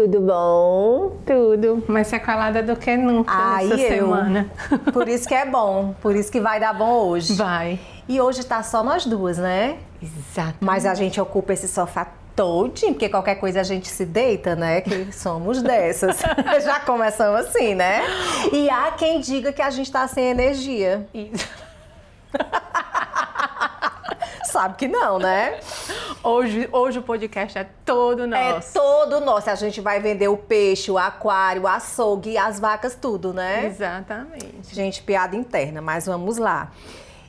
Tudo bom? Tudo, mais sequelada do que nunca essa semana. Por isso que é bom, por isso que vai dar bom hoje. Vai. E hoje tá só nós duas, né? Exato. Mas a gente ocupa esse sofá todinho, porque qualquer coisa a gente se deita, né? Que somos dessas. Já começamos assim, né? E há quem diga que a gente tá sem energia. Sabe que não, né? Hoje o podcast é todo nosso. É todo nosso. A gente vai vender o peixe, o aquário, o açougue, as vacas, tudo, né? Exatamente. Gente, piada interna, mas vamos lá.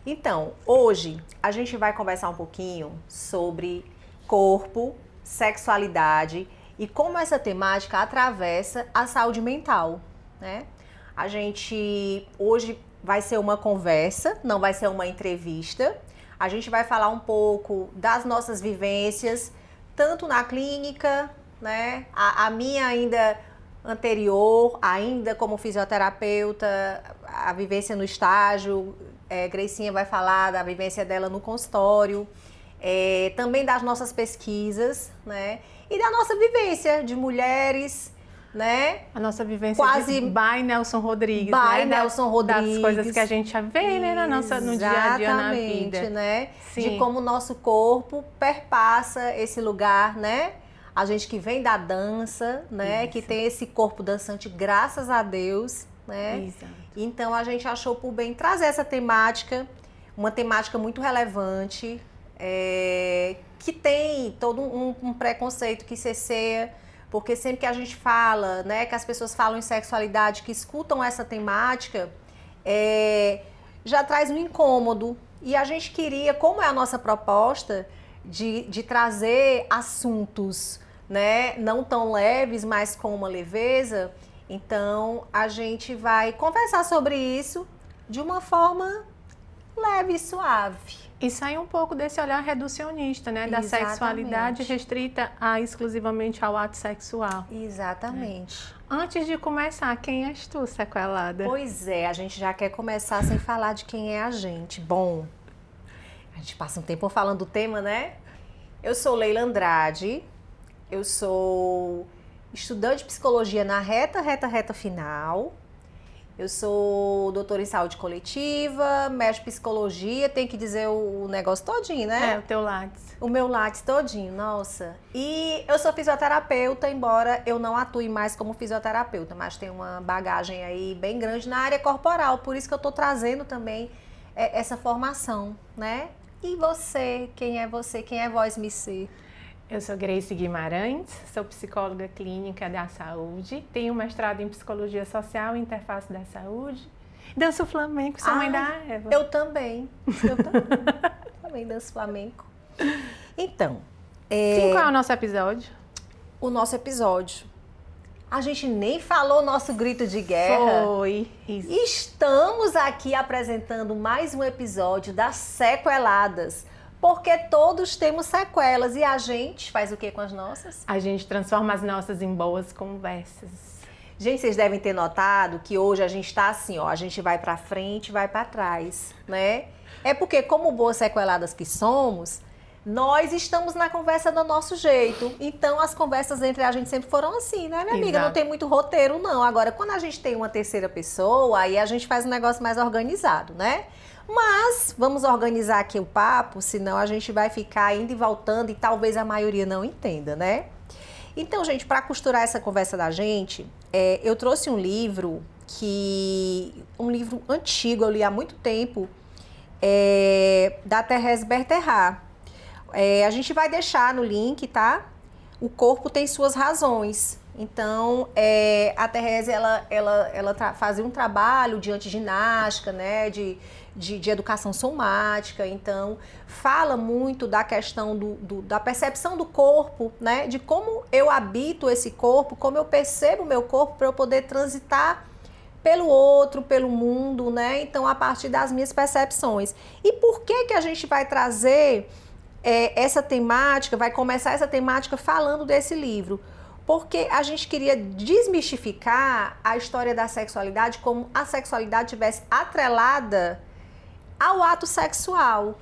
Então, hoje a gente vai conversar um pouquinho sobre corpo, sexualidade e como essa temática atravessa a saúde mental, né? A gente hoje vai ser uma conversa, não vai ser uma entrevista. A gente vai falar um pouco das nossas vivências, tanto na clínica, né? A minha ainda anterior, ainda como fisioterapeuta, a vivência no estágio. Greicinha vai falar da vivência dela no consultório, também das nossas pesquisas, né? E da nossa vivência de mulheres, né? A nossa vivência quase by Nelson Rodrigues, by né? Nelson Rodrigues. Das coisas que a gente vê, né, no dia a dia, na vida. Né? Sim. De como o nosso corpo perpassa esse lugar, né? A gente que vem da dança, né? Isso. Que tem esse corpo dançante, graças a Deus, né? Exato. Então a gente achou por bem trazer essa temática, uma temática muito relevante, que tem todo um preconceito que cesseia, porque sempre que a gente fala, né, que as pessoas falam em sexualidade, que escutam essa temática, já traz um incômodo. E a gente queria, como é a nossa proposta, de trazer assuntos, né, não tão leves, mas com uma leveza, então a gente vai conversar sobre isso de uma forma leve e suave. E sai um pouco desse olhar reducionista, né? Da Exatamente. Sexualidade restrita exclusivamente ao ato sexual. Exatamente. Antes de começar, quem és tu, sequelada? Pois é, a gente já quer começar sem falar de quem é a gente. Bom, a gente passa um tempo falando do tema, né? Eu sou Leila Andrade, eu sou estudante de psicologia na reta final. Eu sou doutora em saúde coletiva, mestre em psicologia, tem que dizer o negócio todinho, né? O teu Lattes. O meu Lattes todinho, nossa. E eu sou fisioterapeuta, embora eu não atue mais como fisioterapeuta, mas tenho uma bagagem aí bem grande na área corporal, por isso que eu tô trazendo também essa formação, né? E você? Quem é você? Quem é Voz Me Ser? Eu sou Grace Guimarães, sou psicóloga clínica da saúde, tenho mestrado em psicologia social e interface da saúde. Danço flamenco, sou mãe da Eva. Eu também. Também danço flamenco. Então, Sim, qual é o nosso episódio? O nosso episódio. A gente nem falou nosso grito de guerra. Foi. Isso. Estamos aqui apresentando mais um episódio das Sequeladas. Porque todos temos sequelas e a gente faz o que com as nossas? A gente transforma as nossas em boas conversas. Gente, vocês devem ter notado que hoje a gente tá assim, ó, a gente vai pra frente, vai pra trás, né? É porque como boas sequeladas que somos, nós estamos na conversa do nosso jeito. Então as conversas entre a gente sempre foram assim, né, minha amiga? Exato. Não tem muito roteiro, não. Agora, quando a gente tem uma terceira pessoa, aí a gente faz um negócio mais organizado, né? Mas vamos organizar aqui o papo, senão a gente vai ficar indo e voltando e talvez a maioria não entenda, né? Então, gente, para costurar essa conversa da gente, eu trouxe um livro antigo, eu li há muito tempo, da Thérèse Bertherat. A gente vai deixar no link, tá? O corpo tem suas razões. Então, a Thérèse, ela fazia um trabalho de antiginástica, né? De educação somática, então fala muito da questão da percepção do corpo, né? De como eu habito esse corpo, como eu percebo o meu corpo para eu poder transitar pelo outro, pelo mundo, né? Então, a partir das minhas percepções. E por que a gente vai trazer essa temática, vai começar essa temática falando desse livro? Porque a gente queria desmistificar a história da sexualidade como a sexualidade tivesse atrelada ao ato sexual.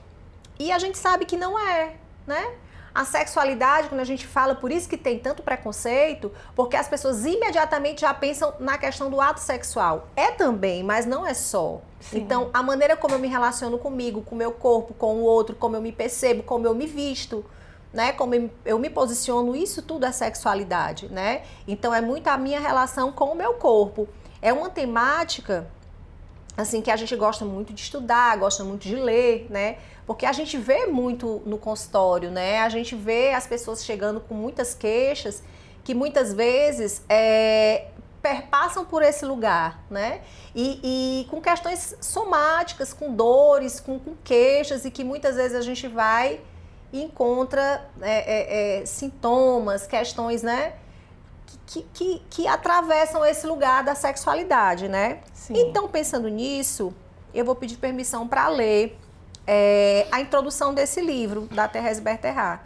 E a gente sabe que não é, né? A sexualidade, quando a gente fala, por isso que tem tanto preconceito, porque as pessoas imediatamente já pensam na questão do ato sexual. É também, mas não é só. Sim. Então, a maneira como eu me relaciono comigo, com o meu corpo, com o outro, como eu me percebo, como eu me visto, né? Como eu me posiciono, isso tudo é sexualidade, né? Então, é muito a minha relação com o meu corpo. É uma temática, assim, que a gente gosta muito de estudar, gosta muito de ler, né? Porque a gente vê muito no consultório, né? A gente vê as pessoas chegando com muitas queixas que muitas vezes perpassam por esse lugar, né? E com questões somáticas, com dores, com queixas, e que muitas vezes a gente vai e encontra sintomas, questões, né? Que atravessam esse lugar da sexualidade, né? Sim. Então, pensando nisso, eu vou pedir permissão para ler a introdução desse livro, da Thérèse Bertherat.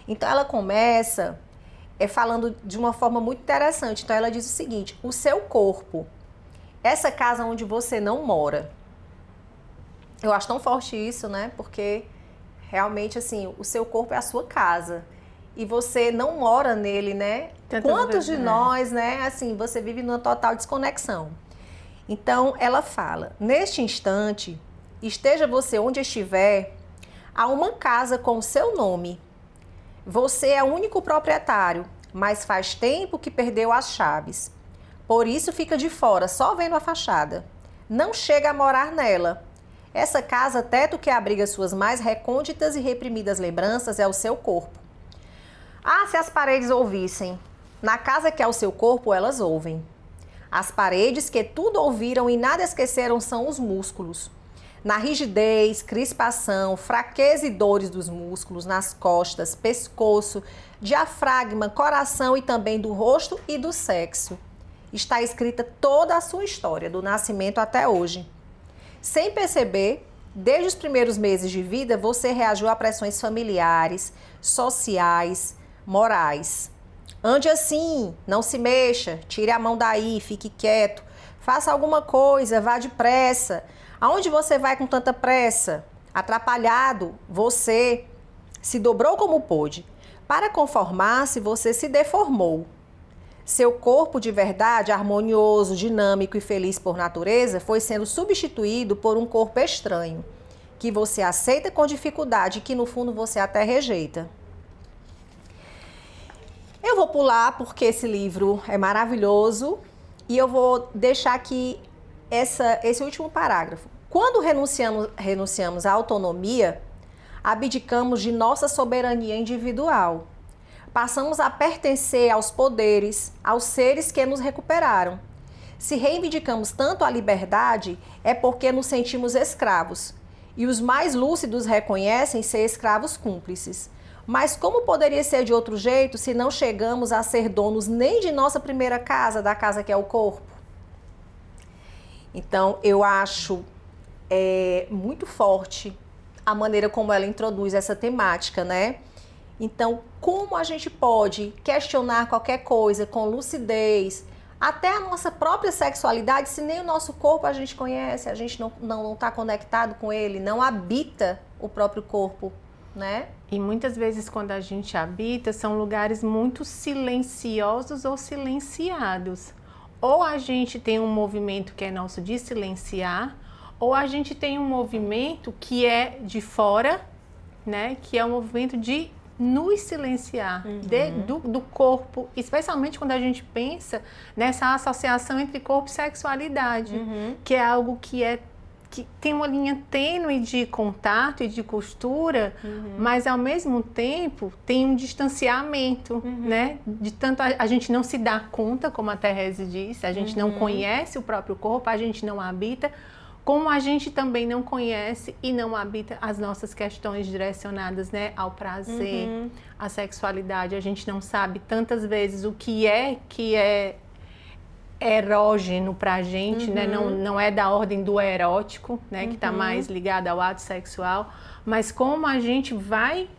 Então, ela começa falando de uma forma muito interessante. Então, ela diz o seguinte: o seu corpo, essa casa onde você não mora. Eu acho tão forte isso, né? Porque, realmente, assim, o seu corpo é a sua casa. E você não mora nele, né? Quantos de nós, né? Assim, você vive numa total desconexão. Então, ela fala: neste instante, esteja você onde estiver, há uma casa com o seu nome. Você é o único proprietário, mas faz tempo que perdeu as chaves. Por isso fica de fora, só vendo a fachada. Não chega a morar nela. Essa casa, teto que abriga suas mais recônditas e reprimidas lembranças, é o seu corpo. Ah, se as paredes ouvissem. Na casa que é o seu corpo, elas ouvem. As paredes que tudo ouviram e nada esqueceram são os músculos. Na rigidez, crispação, fraqueza e dores dos músculos, nas costas, pescoço, diafragma, coração e também do rosto e do sexo. Está escrita toda a sua história, do nascimento até hoje. Sem perceber, desde os primeiros meses de vida, você reagiu a pressões familiares, sociais, morais. Ande assim, não se mexa, tire a mão daí, fique quieto, faça alguma coisa, vá depressa. Aonde você vai com tanta pressa? Atrapalhado, você se dobrou como pôde. Para conformar-se, você se deformou. Seu corpo de verdade, harmonioso, dinâmico e feliz por natureza, foi sendo substituído por um corpo estranho, que você aceita com dificuldade e que no fundo você até rejeita. Eu vou pular porque esse livro é maravilhoso e eu vou deixar aqui esse último parágrafo. Quando renunciamos à autonomia, abdicamos de nossa soberania individual. Passamos a pertencer aos poderes, aos seres que nos recuperaram. Se reivindicamos tanto a liberdade, é porque nos sentimos escravos. E os mais lúcidos reconhecem ser escravos cúmplices. Mas como poderia ser de outro jeito se não chegamos a ser donos nem de nossa primeira casa, da casa que é o corpo? Então, eu acho muito forte a maneira como ela introduz essa temática, né? Então, como a gente pode questionar qualquer coisa com lucidez, até a nossa própria sexualidade, se nem o nosso corpo a gente conhece, a gente não está conectado com ele, não habita o próprio corpo, né? E muitas vezes quando a gente habita, são lugares muito silenciosos ou silenciados. Ou a gente tem um movimento que é nosso de silenciar, ou a gente tem um movimento que é de fora, né? Que é um movimento de nos silenciar, do corpo, especialmente quando a gente pensa nessa associação entre corpo e sexualidade, que é algo que tem uma linha tênue de contato e de costura, mas ao mesmo tempo tem um distanciamento, né? De tanto a gente não se dá conta, como a Thérèse disse, a gente não conhece o próprio corpo, a gente não habita, como a gente também não conhece e não habita as nossas questões direcionadas, né, ao prazer, à sexualidade. A gente não sabe tantas vezes o que é erógeno pra gente, né? Não é da ordem do erótico, né? Que tá mais ligado ao ato sexual, mas como a gente vai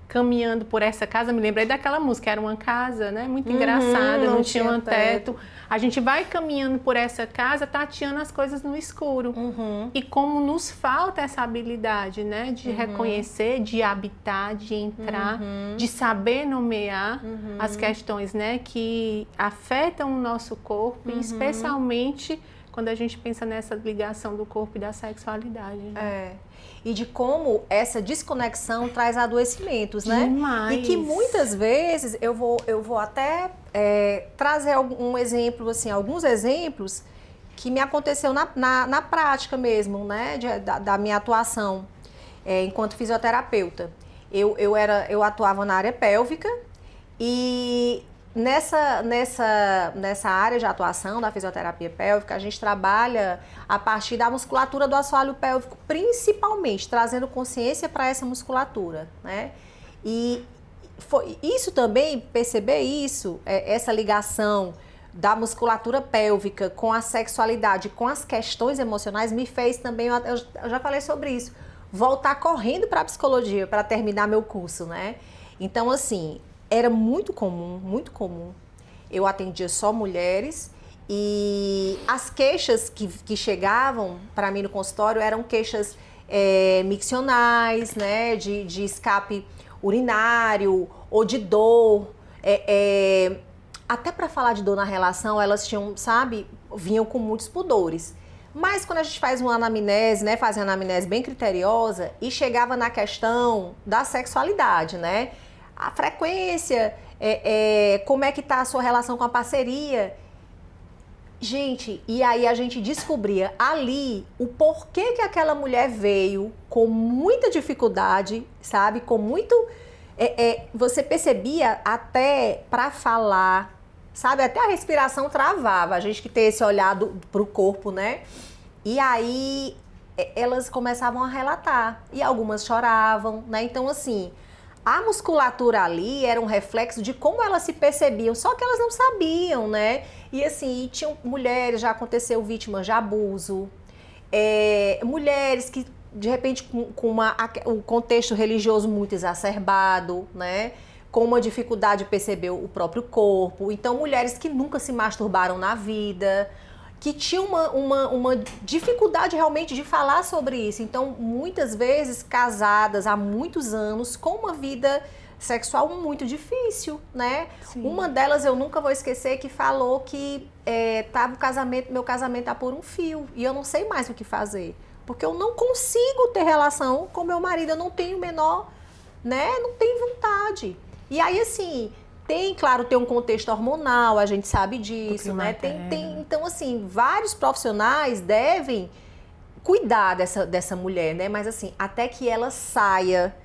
caminhando por essa casa, me lembrei daquela música, era uma casa, né? Muito engraçada, não tinha um teto. A gente vai caminhando por essa casa, tateando as coisas no escuro. E como nos falta essa habilidade, né? De reconhecer, de habitar, de entrar, de saber nomear as questões, né? Que afetam o nosso corpo, e especialmente quando a gente pensa nessa ligação do corpo e da sexualidade. Né? E de como essa desconexão traz adoecimentos, né? Demais. E que muitas vezes eu vou até trazer um exemplo, assim, alguns exemplos que me aconteceu na prática mesmo, né? Da minha atuação enquanto fisioterapeuta. Eu atuava na área pélvica e nessa área de atuação da fisioterapia pélvica, a gente trabalha a partir da musculatura do assoalho pélvico, principalmente, trazendo consciência para essa musculatura, né? E isso também, perceber isso, essa ligação da musculatura pélvica com a sexualidade, com as questões emocionais, me fez também, eu já falei sobre isso, voltar correndo para a psicologia para terminar meu curso, né? Então, assim, era muito comum. Eu atendia só mulheres e as queixas que chegavam para mim no consultório eram queixas miccionais, né, de escape urinário ou de dor. Até para falar de dor na relação, elas tinham, sabe, vinham com muitos pudores. Mas quando a gente faz uma anamnese, né, fazia uma anamnese bem criteriosa e chegava na questão da sexualidade, né? A frequência, como é que tá a sua relação com a parceria. Gente, e aí a gente descobria ali o porquê que aquela mulher veio com muita dificuldade, sabe? Com muito... você percebia até para falar, sabe? Até a respiração travava, a gente que tem esse olhar pro corpo, né? E aí elas começavam a relatar e algumas choravam, né? Então, assim... A musculatura ali era um reflexo de como elas se percebiam, só que elas não sabiam, né? E assim, tinham mulheres, já aconteceu vítimas de abuso, mulheres que de repente com um contexto religioso muito exacerbado, né? Com uma dificuldade de perceber o próprio corpo. Então, mulheres que nunca se masturbaram na vida, que tinham uma dificuldade realmente de falar sobre isso. Então, muitas vezes, casadas há muitos anos, com uma vida sexual muito difícil, né? Sim. Uma delas, eu nunca vou esquecer, que falou que meu casamento tá por um fio e eu não sei mais o que fazer. Porque eu não consigo ter relação com meu marido, eu não tenho menor, né? Não tenho vontade. E aí, assim... Claro, tem um contexto hormonal, a gente sabe disso, né? Então, assim, vários profissionais devem cuidar dessa mulher, né? Mas, assim, até que ela saia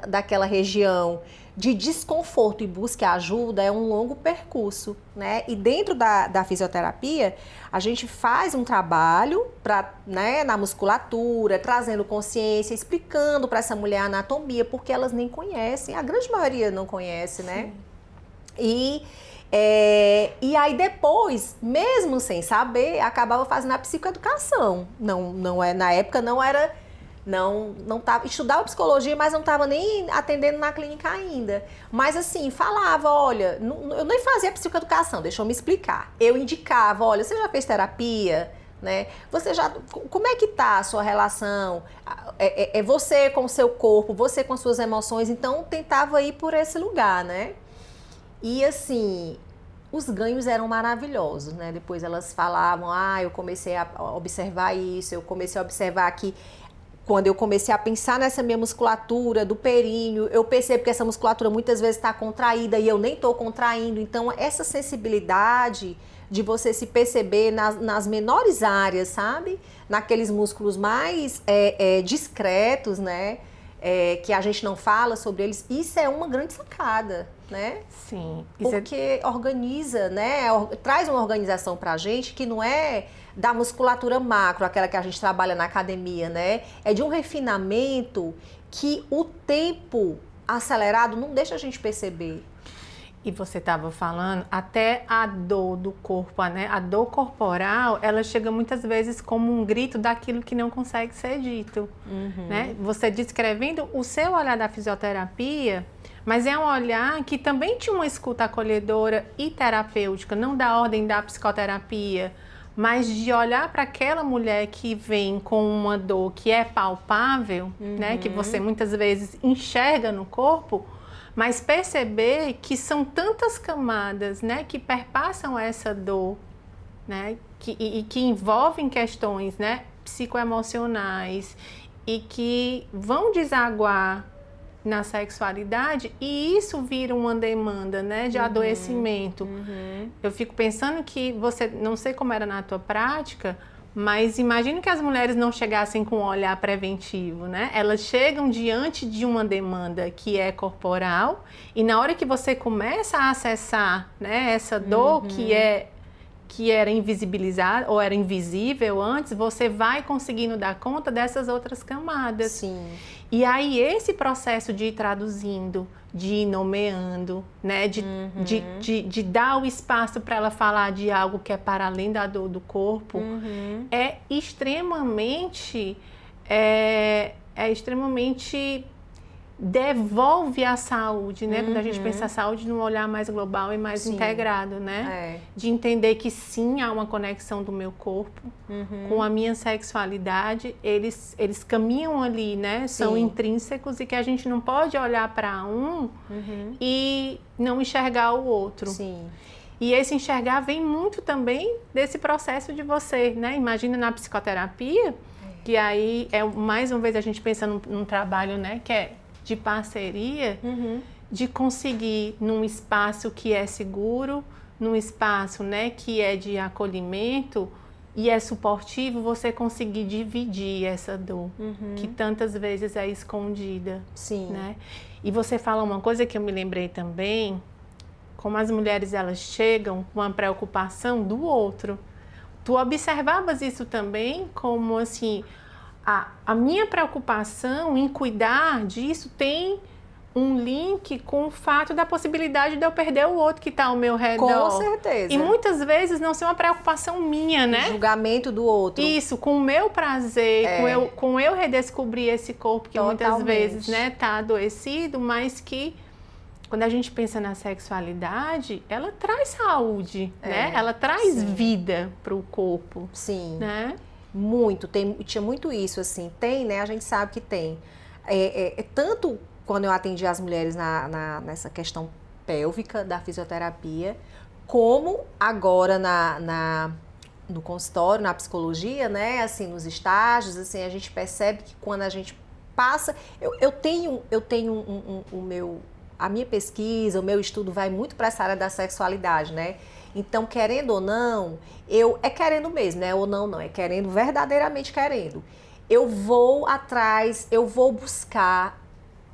daquela região de desconforto e busque ajuda, é um longo percurso, né? E dentro da fisioterapia, a gente faz um trabalho né, na musculatura, trazendo consciência, explicando para essa mulher a anatomia, porque elas nem conhecem, a grande maioria não conhece, né? Sim. E aí depois, mesmo sem saber, acabava fazendo a psicoeducação. Na época não era... estudava psicologia, mas não estava nem atendendo na clínica ainda. Mas assim, falava, olha, eu nem fazia psicoeducação, deixa eu me explicar. Eu indicava, olha, você já fez terapia, né? Como é que tá a sua relação? Você com o seu corpo, você com suas emoções, então tentava ir por esse lugar, né? E assim, os ganhos eram maravilhosos, né? Depois elas falavam, eu comecei a observar isso, eu comecei a observar que quando eu comecei a pensar nessa minha musculatura do períneo, eu percebo que essa musculatura muitas vezes está contraída e eu nem estou contraindo. Então, essa sensibilidade de você se perceber nas menores áreas, sabe? Naqueles músculos mais discretos, né? Que a gente não fala sobre eles. Isso é uma grande sacada, né? Sim. Porque organiza, né? Traz uma organização pra gente que não é da musculatura macro, aquela que a gente trabalha na academia, né? É de um refinamento que o tempo acelerado não deixa a gente perceber. E você estava falando, até a dor do corpo, né? A dor corporal, ela chega muitas vezes como um grito daquilo que não consegue ser dito, né? Você descrevendo o seu olhar da fisioterapia, mas é um olhar que também tinha uma escuta acolhedora e terapêutica, não da ordem da psicoterapia, mas de olhar para aquela mulher que vem com uma dor que é palpável, né? Que você muitas vezes enxerga no corpo, mas perceber que são tantas camadas, né, que perpassam essa dor, né, que envolvem questões, né, psicoemocionais e que vão desaguar na sexualidade, e isso vira uma demanda, né, de adoecimento. Eu fico pensando que você, não sei como era na tua prática, mas imagino que as mulheres não chegassem com um olhar preventivo, né? Elas chegam diante de uma demanda que é corporal, e na hora que você começa a acessar, né, essa dor que era invisibilizada ou era invisível antes, você vai conseguindo dar conta dessas outras camadas. Sim. E aí esse processo de ir traduzindo, de ir nomeando, né, de dar o espaço para ela falar de algo que é para além da dor do corpo, é extremamente devolve a saúde, né? Quando a gente pensa a saúde num olhar mais global e mais integrado, né? De entender que sim, há uma conexão do meu corpo com a minha sexualidade, eles caminham ali, né? São intrínsecos, e que a gente não pode olhar para um e não enxergar o outro. Sim. E esse enxergar vem muito também desse processo de você, né? Imagina na psicoterapia, que aí mais uma vez a gente pensa num trabalho, né? Que é de parceria, de conseguir num espaço que é seguro, num espaço, né, que é de acolhimento e é suportivo, você conseguir dividir essa dor, que tantas vezes é escondida. Sim. Né? E você fala uma coisa que eu me lembrei também, como as mulheres elas chegam com a preocupação do outro. Tu observavas isso também, como assim, a minha preocupação em cuidar disso tem um link com o fato da possibilidade de eu perder o outro que está ao meu redor. Com certeza. E muitas vezes não ser uma preocupação minha, né? O julgamento do outro. Isso, com o meu prazer, com eu redescobrir esse corpo que muitas vezes, né, tá adoecido, mas que quando a gente pensa na sexualidade, ela traz saúde, né? Ela traz vida para o corpo. Sim. Né? Muito, tinha muito isso, assim, tem, né, a gente sabe que tem, tanto quando eu atendi as mulheres nessa questão pélvica da fisioterapia, como agora no consultório, na psicologia, né, assim, nos estágios, assim, a gente percebe que quando a gente passa, eu tenho a minha pesquisa, o meu estudo vai muito para essa área da sexualidade, né? Então, querendo ou não, é querendo mesmo, né? Ou não, é querendo, verdadeiramente querendo. Eu vou atrás, eu vou buscar,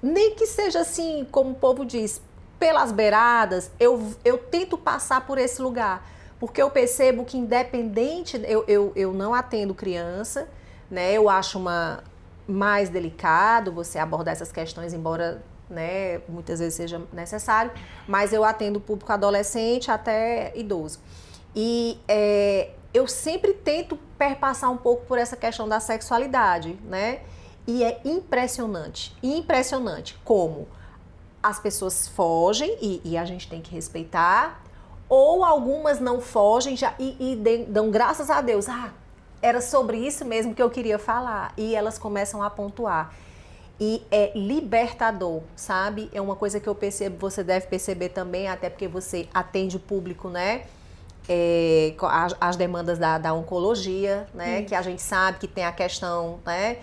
nem que seja assim, como o povo diz, pelas beiradas, eu tento passar por esse lugar. Porque eu percebo que independente, eu não atendo criança, né? Eu acho mais delicado você abordar essas questões, embora, né, muitas vezes seja necessário, mas eu atendo público adolescente até idoso. E eu sempre tento perpassar um pouco por essa questão da sexualidade, né? E é impressionante como as pessoas fogem, e a gente tem que respeitar, ou algumas não fogem e dão graças a Deus, era sobre isso mesmo que eu queria falar, e elas começam a pontuar. E é libertador, sabe? É uma coisa que eu percebo, você deve perceber também, até porque você atende o público, né? As demandas da oncologia, né? Que a gente sabe que tem a questão, né?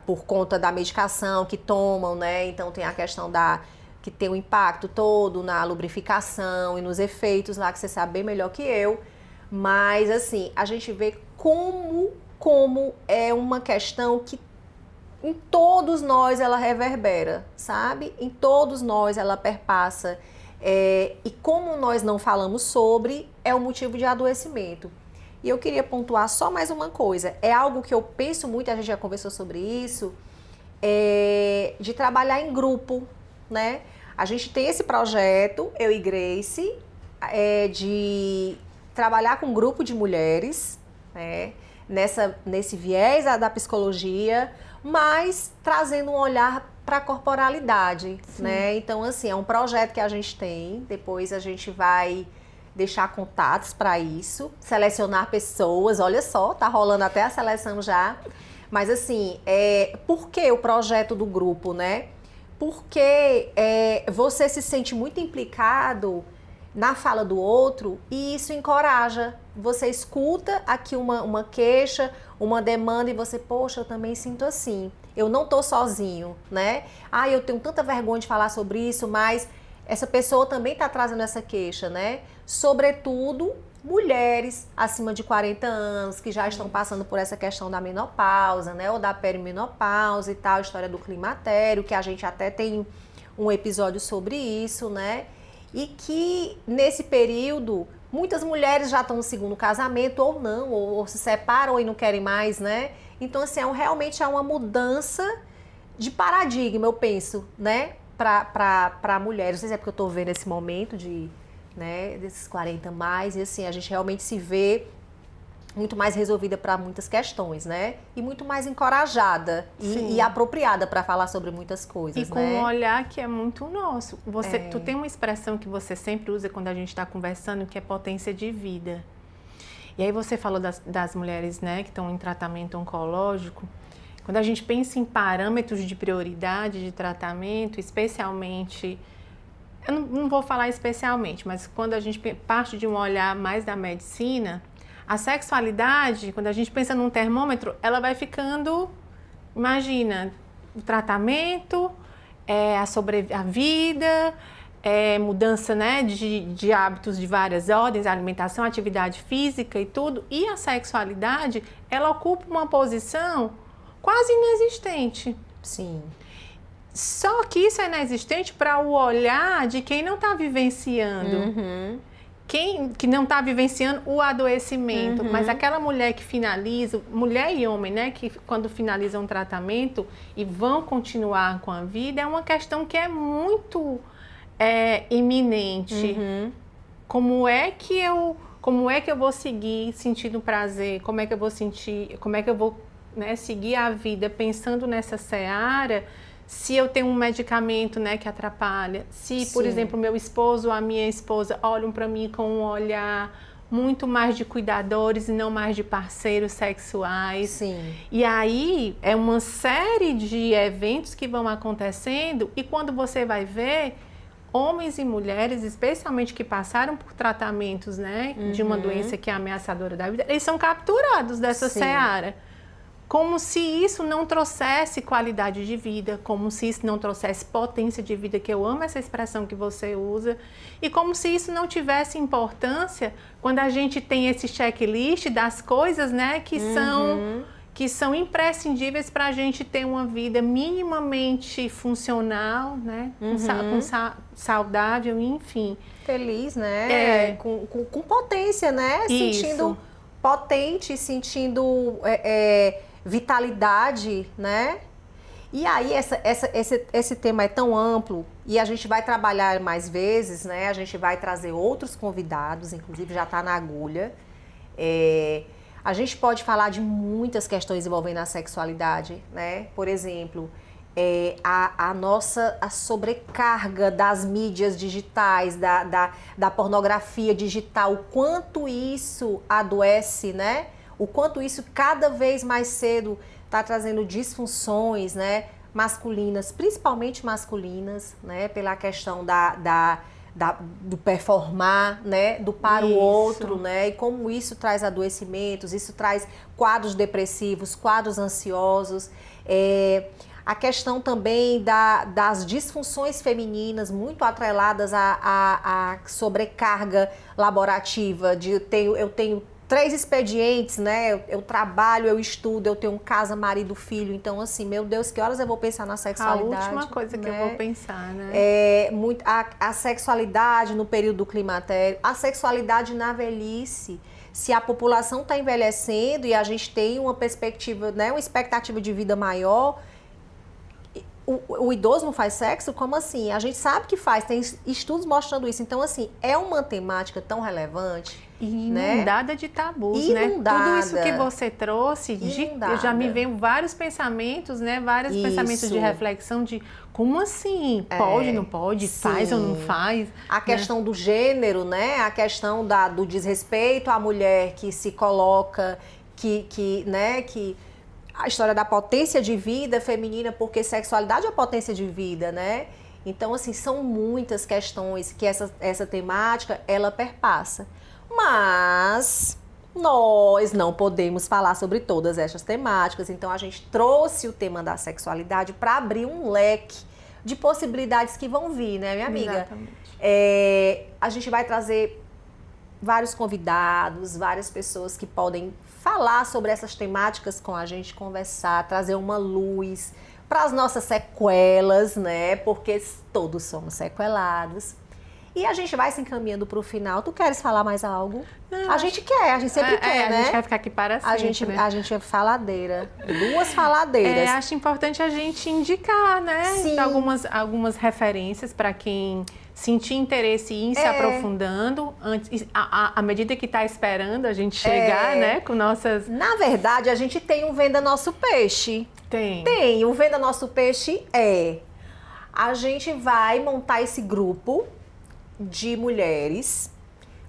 Por conta da medicação que tomam, né? Então tem a questão que tem o impacto todo na lubrificação e nos efeitos lá, que você sabe bem melhor que eu. Mas, assim, a gente vê como é uma questão que em todos nós ela reverbera, sabe? Em todos nós ela perpassa. E como nós não falamos sobre, é o motivo de adoecimento. E eu queria pontuar só mais uma coisa. É algo que eu penso muito, a gente já conversou sobre isso, de trabalhar em grupo, né? A gente tem esse projeto, eu e Grace, de trabalhar com um grupo de mulheres, né, nesse viés da psicologia, mas trazendo um olhar para a corporalidade, né? Então, assim, é um projeto que a gente tem, depois a gente vai deixar contatos para isso, selecionar pessoas, olha só, tá rolando até a seleção já. Mas, assim, por que o projeto do grupo, né? Porque você se sente muito implicado na fala do outro e isso encoraja. Você escuta aqui uma queixa, uma demanda e você, poxa, eu também sinto assim. Eu não tô sozinho, né? Eu tenho tanta vergonha de falar sobre isso, mas essa pessoa também tá trazendo essa queixa, né? Sobretudo mulheres acima de 40 anos que já estão passando por essa questão da menopausa, né? Ou da perimenopausa e tal, história do climatério, que a gente até tem um episódio sobre isso, né? E que nesse período muitas mulheres já estão no segundo casamento ou não, ou se separam e não querem mais, né? Então, assim, realmente é uma mudança de paradigma, eu penso, né? Para mulheres. Não sei se é porque eu tô vendo esse momento desses 40 mais, e assim, a gente realmente se vê muito mais resolvida para muitas questões, né? E muito mais encorajada e apropriada para falar sobre muitas coisas, e com um olhar que é muito nosso. Tu tem uma expressão que você sempre usa quando a gente está conversando, que é potência de vida. E aí você falou das mulheres, né, que estão em tratamento oncológico. Quando a gente pensa em parâmetros de prioridade de tratamento, especialmente, eu não vou falar especialmente, mas quando a gente parte de um olhar mais da medicina, a sexualidade, quando a gente pensa num termômetro, ela vai ficando, imagina, o tratamento, a vida, mudança, né, de hábitos de várias ordens, alimentação, atividade física e tudo. E a sexualidade, ela ocupa uma posição quase inexistente. Sim. Só que isso é inexistente para o olhar de quem não está vivenciando. Uhum. Que não está vivenciando o adoecimento, mas aquela mulher que finaliza, mulher e homem, né, que quando finalizam um tratamento e vão continuar com a vida, é uma questão que é muito iminente. Como é que eu vou seguir sentindo prazer? Como é que eu vou, né, seguir a vida pensando nessa seara? Se eu tenho um medicamento, né, que atrapalha, se, por exemplo, meu esposo ou a minha esposa olham para mim com um olhar muito mais de cuidadores e não mais de parceiros sexuais. Sim. E aí é uma série de eventos que vão acontecendo e quando você vai ver, homens e mulheres, especialmente que passaram por tratamentos, né, de uma doença que é ameaçadora da vida, eles são capturados dessa seara. Como se isso não trouxesse qualidade de vida, como se isso não trouxesse potência de vida, que eu amo essa expressão que você usa, e como se isso não tivesse importância quando a gente tem esse checklist das coisas, né, que são imprescindíveis para a gente ter uma vida minimamente funcional, né, saudável, enfim. Feliz, né? Com potência, né? Isso. Sentindo potente, sentindo vitalidade, né? E aí esse tema é tão amplo e a gente vai trabalhar mais vezes, né? A gente vai trazer outros convidados, inclusive já está na agulha. A gente pode falar de muitas questões envolvendo a sexualidade, né? Por exemplo, a sobrecarga das mídias digitais, da pornografia digital, o quanto isso adoece, né? O quanto isso cada vez mais cedo está trazendo disfunções, né? Masculinas, principalmente masculinas, né? Pela questão do performar, né? Do para o outro, né? E como isso traz adoecimentos, isso traz quadros depressivos, quadros ansiosos. A questão também das disfunções femininas muito atreladas à sobrecarga laborativa, eu tenho 3 expedientes, né? Eu trabalho, eu estudo, eu tenho casa, marido, filho. Então, assim, meu Deus, que horas eu vou pensar na sexualidade? A última coisa que eu vou pensar, né? A sexualidade no período do climatério, a sexualidade na velhice. Se a população está envelhecendo e a gente tem uma perspectiva, né? Uma expectativa de vida maior, o idoso não faz sexo? Como assim? A gente sabe que faz, tem estudos mostrando isso. Então, assim, é uma temática tão relevante. E né? inundada de tabus, Inundada. né? Tudo isso que você trouxe, eu já me veio vários pensamentos, né? Vários pensamentos de reflexão de como assim? Pode, não pode? Sim. Faz ou não faz? A questão do gênero, né? A questão do desrespeito à mulher que se coloca, né? Que a história da potência de vida feminina, porque sexualidade é potência de vida, né? Então, assim, são muitas questões que essa temática, ela perpassa. Mas nós não podemos falar sobre todas essas temáticas, então a gente trouxe o tema da sexualidade para abrir um leque de possibilidades que vão vir, né, minha amiga? Exatamente. A gente vai trazer vários convidados, várias pessoas que podem falar sobre essas temáticas com a gente, conversar, trazer uma luz para as nossas sequelas, né? Porque todos somos sequelados. E a gente vai se encaminhando para o final. Tu queres falar mais algo? Não, a gente quer, a gente sempre quer, né? A gente vai ficar aqui para sempre, a gente é faladeira. 2 faladeiras. Acho importante a gente indicar, né? Sim. Algumas referências para quem sentir interesse em ir se aprofundando, à medida que está esperando a gente chegar, né? Com nossas... Na verdade, a gente tem um Venda Nosso Peixe. Tem. O Venda Nosso Peixe a gente vai montar esse grupo de mulheres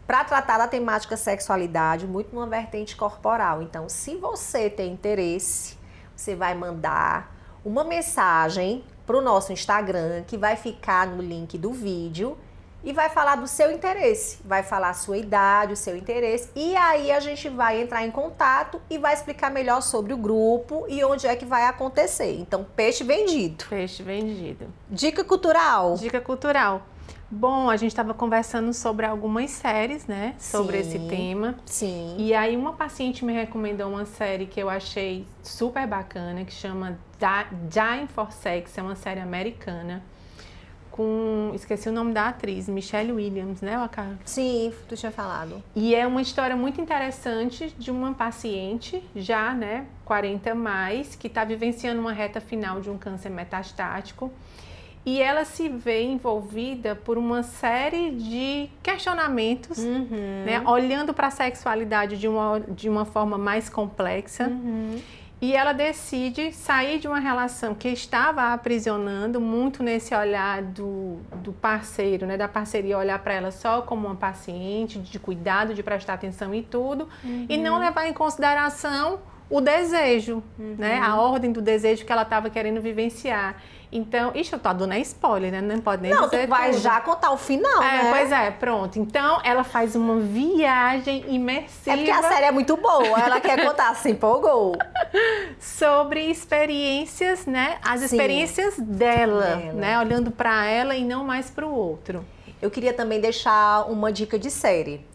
para tratar da temática sexualidade muito numa vertente corporal. Então, se você tem interesse, você vai mandar uma mensagem para o nosso Instagram, que vai ficar no link do vídeo, e vai falar do seu interesse, vai falar a sua idade, o seu interesse, e aí a gente vai entrar em contato e vai explicar melhor sobre o grupo e onde é que vai acontecer. Então, peixe vendido. Peixe vendido. Dica cultural. Dica cultural. Bom, a gente estava conversando sobre algumas séries, né? Sobre esse tema. Sim. E aí uma paciente me recomendou uma série que eu achei super bacana, que chama Dying for Sex, é uma série americana. Esqueci o nome da atriz, Michelle Williams, né, Waka? Sim, tu tinha falado. E é uma história muito interessante de uma paciente, já, né, 40 mais, que está vivenciando uma reta final de um câncer metastático. E ela se vê envolvida por uma série de questionamentos, né, olhando para a sexualidade de uma forma mais complexa. E ela decide sair de uma relação que estava a aprisionando muito nesse olhar do parceiro, né? Da parceria, olhar para ela só como uma paciente, de cuidado, de prestar atenção e tudo, e não levar em consideração o desejo, né? A ordem do desejo que ela estava querendo vivenciar. Então, eu tô dando spoiler, né? Não pode nem dizer tudo. Não, tu vai já contar o final, né? Pois é, pronto. Então, ela faz uma viagem imersiva. É porque a série é muito boa, ela quer contar, se empolgou. Sobre experiências, né? As experiências dela, né? Olhando para ela e não mais para o outro. Eu queria também deixar uma dica de série.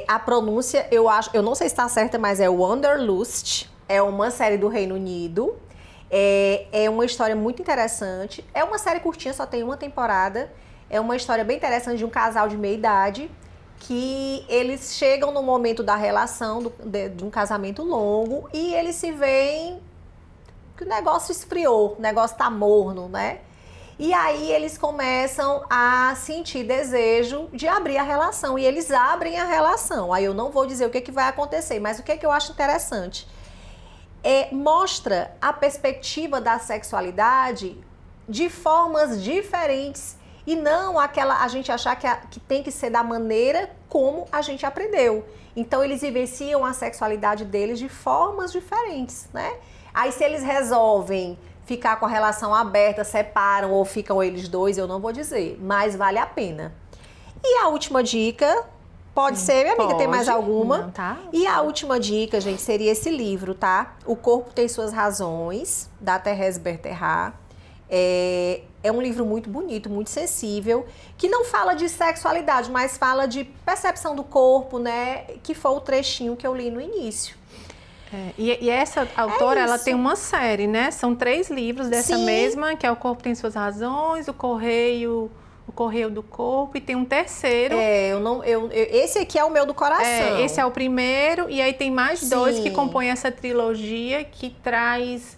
A pronúncia, eu não sei se está certa, mas é Wanderlust. É uma série do Reino Unido. É uma história muito interessante. É uma série curtinha, só tem uma temporada. É uma história bem interessante de um casal de meia idade que eles chegam no momento da relação, de um casamento longo, e eles se veem que o negócio esfriou, o negócio tá morno, né? E aí eles começam a sentir desejo de abrir a relação, e eles abrem a relação. Aí eu não vou dizer o que vai acontecer, mas o que eu acho interessante mostra a perspectiva da sexualidade de formas diferentes e não a gente achar que tem que ser da maneira como a gente aprendeu. Então eles vivenciam a sexualidade deles de formas diferentes, né? Aí se eles resolvem ficar com a relação aberta, separam ou ficam eles dois, eu não vou dizer, mas vale a pena. E a última dica... Pode ser, minha amiga, pode. Tem mais alguma? Não, tá. E a última dica, gente, seria esse livro, tá? O Corpo Tem Suas Razões, da Thérèse Bertherat. É um livro muito bonito, muito sensível, que não fala de sexualidade, mas fala de percepção do corpo, né? Que foi o trechinho que eu li no início. E essa autora, ela tem uma série, né? São 3 livros dessa mesma, que é O Corpo Tem Suas Razões, O Correio do Corpo, e tem um terceiro. Esse aqui é o meu do coração. Esse é o primeiro, e aí tem mais 2 que compõem essa trilogia, que traz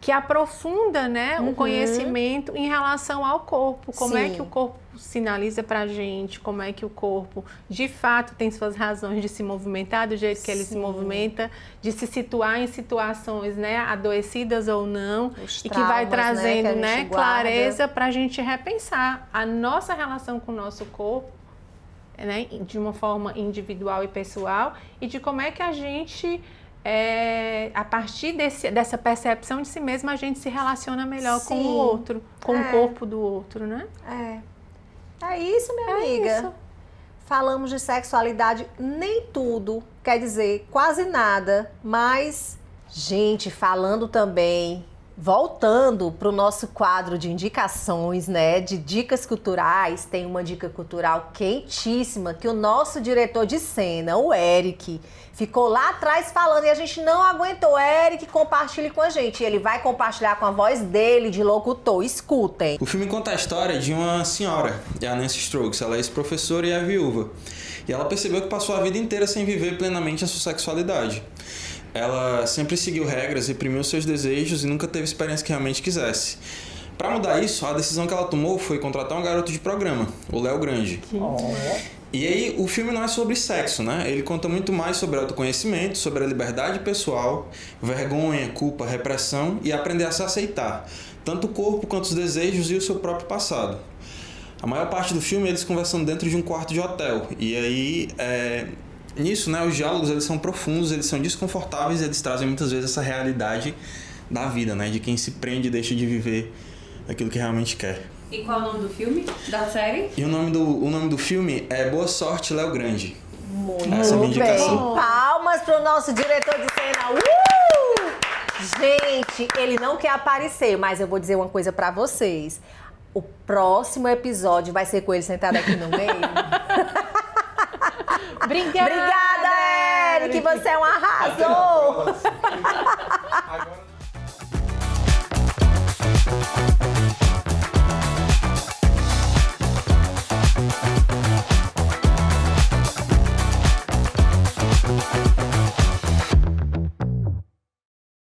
que aprofunda, né, o conhecimento em relação ao corpo. Como é que o corpo sinaliza pra gente, como é que o corpo, de fato, tem suas razões de se movimentar do jeito que ele se movimenta, de se situar em situações, né, adoecidas ou não, os e que vai traumas, trazendo, né, né, clareza pra gente repensar a nossa relação com o nosso corpo, né, de uma forma individual e pessoal, e de como é que a gente... a partir dessa percepção de si mesma, a gente se relaciona melhor com o outro, com o corpo do outro, né? É isso, minha amiga. Isso. Falamos de sexualidade, nem tudo, quer dizer, quase nada, mas, gente, falando também, voltando para o nosso quadro de indicações, né, de dicas culturais, tem uma dica cultural quentíssima que o nosso diretor de cena, o Eric, ficou lá atrás falando e a gente não aguentou. Eric, compartilhe com a gente. Ele vai compartilhar com a voz dele de locutor. Escutem. O filme conta a história de uma senhora, a Nancy Strokes. Ela é ex-professora e é viúva. E ela percebeu que passou a vida inteira sem viver plenamente a sua sexualidade. Ela sempre seguiu regras, reprimiu seus desejos e nunca teve experiência que realmente quisesse. Para mudar isso, a decisão que ela tomou foi contratar um garoto de programa, o Léo Grande. E aí, o filme não é sobre sexo, né? Ele conta muito mais sobre autoconhecimento, sobre a liberdade pessoal, vergonha, culpa, repressão e aprender a se aceitar. Tanto o corpo quanto os desejos e o seu próprio passado. A maior parte do filme eles conversando dentro de um quarto de hotel. E aí, nisso, né, os diálogos eles são profundos, eles são desconfortáveis, eles trazem muitas vezes essa realidade da vida, né? De quem se prende e deixa de viver aquilo que realmente quer. E qual é o nome do filme? Da série? E o nome do filme é Boa Sorte, Léo Grande. Muito Essa é a minha indicação. bem. Palmas pro nosso diretor de cena. Gente, ele não quer aparecer, mas eu vou dizer uma coisa pra vocês. O próximo episódio vai ser com ele sentado aqui no meio. Obrigada, Obrigada, Eric! Você é um arraso!